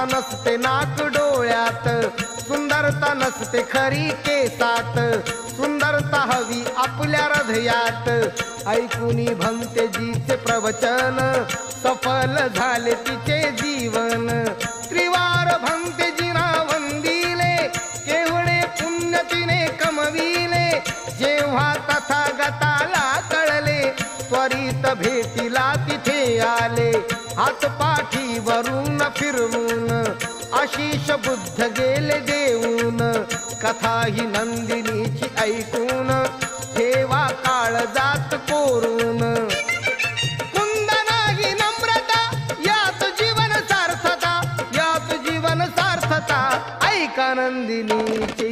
सुंदरता नसते नाक डोळ्यात, सुंदरता नसते खरी केसात, सुंदरता हवी आपल्या हृदयात. ऐकुनी भंते जीचे प्रवचन, सफल झाले तिचे जीवन. त्रिवार भंते जिना वंदिले, केवळे पुण्य तिने कमविले. जेव्हा तथागताला कळले, त्वरित भेटीला तिथे आले. हात पाठीवरून फिरवून आशिष बुद्ध गेले देऊन. कथा ही नंदिनीची ऐकून, ठेवा काळजात कोरून. कुंदना ही नम्रता, यात जीवन सार्थता, यात जीवन सार्थता. ऐका नंदिनीची